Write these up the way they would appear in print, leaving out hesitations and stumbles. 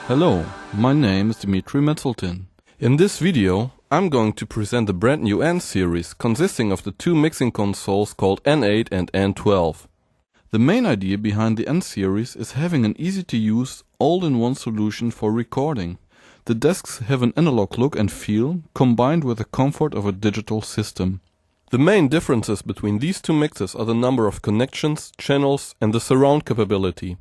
Hello, my name is Dmitry Metzeltin. In this video, I'm going to present the brand new N-series consisting of the two mixing consoles called N8 and N12. The main idea behind the N-series is having an easy-to-use, all-in-one solution for recording. The desks have an analog look and feel, combined with the comfort of a digital system. The main differences between these two mixers are the number of connections, channels, and the surround capability.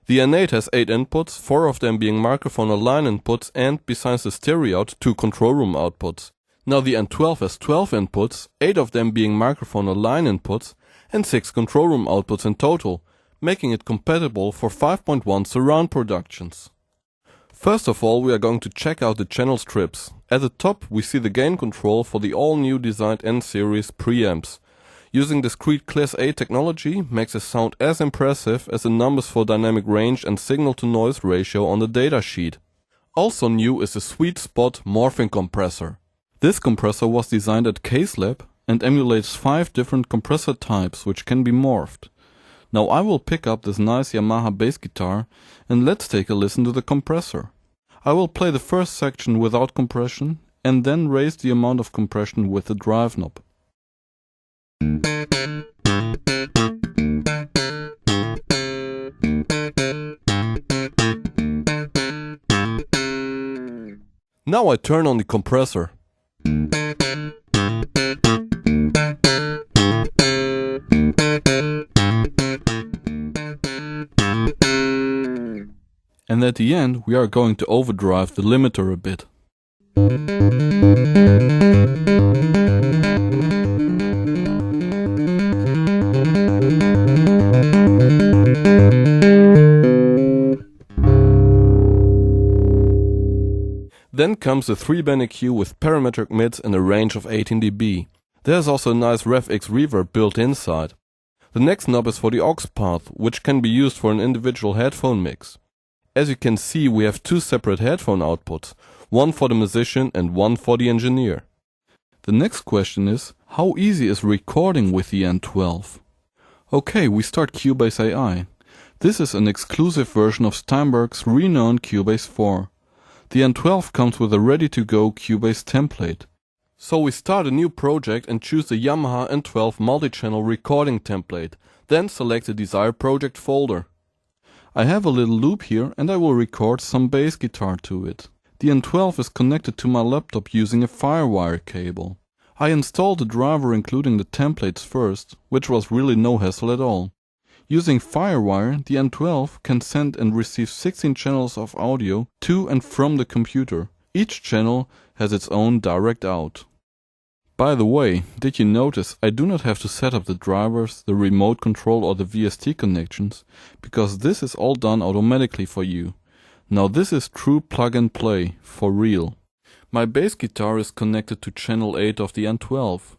The N8 has 8 inputs, 4 of them being microphone or line inputs and, besides the stereo out, 2 control room outputs. Now the N12 has 12 inputs, 8 of them being microphone or line inputs and 6 control room outputs in total, making it compatible for 5.1 surround productions. First of all, we are going to check out the channel strips. At the top we see the gain control for the all-new designed N-series preamps. Using discrete Class A technology makes the sound as impressive as the numbers for dynamic range and signal-to-noise ratio on the datasheet. Also new is the sweet spot morphing compressor. This compressor was designed at Case Lab and emulates 5 different compressor types which can be morphed. Now I will pick up this nice Yamaha bass guitar and let's take a listen to the compressor. I will play the first section without compression and then raise the amount of compression with the drive knob. Now I turn on the compressor. And at the end we are going to overdrive the limiter a bit. Then comes the 3-band EQ with parametric mids and a range of 18 dB. There's also a nice RevX reverb built inside. The next knob is for the aux path, which can be used for an individual headphone mix. As you can see, we have 2 separate headphone outputs, one for the musician and one for the engineer. The next question is, how easy is recording with the N12? Okay, we start Cubase AI. This is an exclusive version of Steinberg's renowned Cubase 4. The N12 comes with a ready-to-go Cubase template. So we start a new project and choose the Yamaha N12 multi-channel recording template, then select the desired project folder. I have a little loop here and I will record some bass guitar to it. The N12 is connected to my laptop using a FireWire cable. I installed the driver including the templates first, which was really no hassle at all. Using FireWire, the N12 can send and receive 16 channels of audio to and from the computer. Each channel has its own direct out. By the way, did you notice I do not have to set up the drivers, the remote control or the VST connections, because this is all done automatically for you. Now this is true plug and play, for real. My bass guitar is connected to channel 8 of the N12.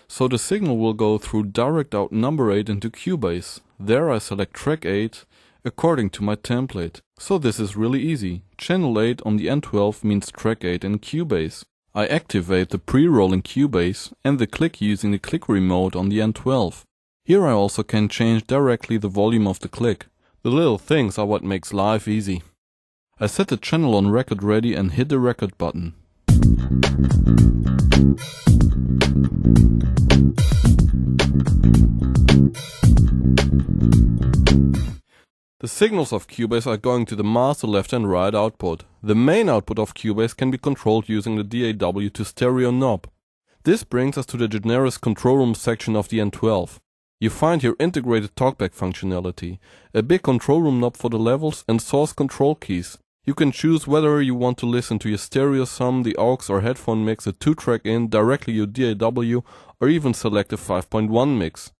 So the signal will go through direct out number 8 into Cubase. There I select track 8 according to my template. So this is really easy. Channel 8 on the N12 means track 8 in Cubase. I activate the pre-roll in Cubase and the click using the click remote on the N12. Here I also can change directly the volume of the click. The little things are what makes life easy. I set the channel on record ready and hit the record button. The signals of Cubase are going to the master left and right output. The main output of Cubase can be controlled using the DAW to stereo knob. This brings us to the generous control room section of the N12. You find here integrated talkback functionality, a big control room knob for the levels and source control keys. You can choose whether you want to listen to your stereo sum, the aux or headphone mix, a 2-track in, directly your DAW or even select a 5.1 mix.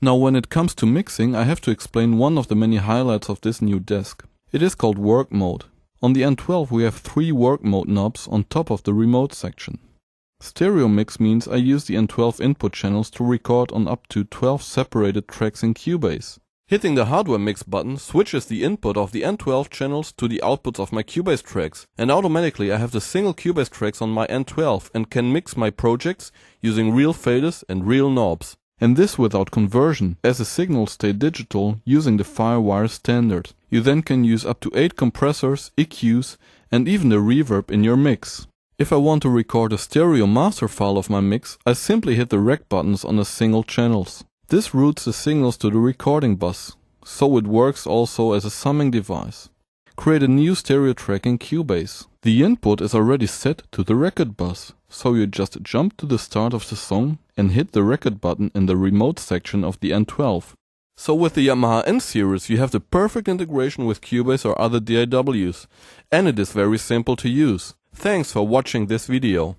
Now when it comes to mixing, I have to explain one of the many highlights of this new desk. It is called work mode. On the N12 we have 3 work mode knobs on top of the remote section. Stereo mix means I use the N12 input channels to record on up to 12 separated tracks in Cubase. Hitting the hardware mix button switches the input of the N12 channels to the outputs of my Cubase tracks, and automatically I have the single Cubase tracks on my N12 and can mix my projects using real faders and real knobs. And this without conversion, as the signals stay digital using the Firewire standard. You then can use up to 8 compressors, EQs, and even the reverb in your mix. If I want to record a stereo master file of my mix, I simply hit the rec buttons on the single channels. This routes the signals to the recording bus, so it works also as a summing device. Create a new stereo track in Cubase. The input is already set to the record bus, so you just jump to the start of the song and hit the record button in the remote section of the N12. So with the Yamaha N series you have the perfect integration with Cubase or other DAWs, and it is very simple to use. Thanks for watching this video.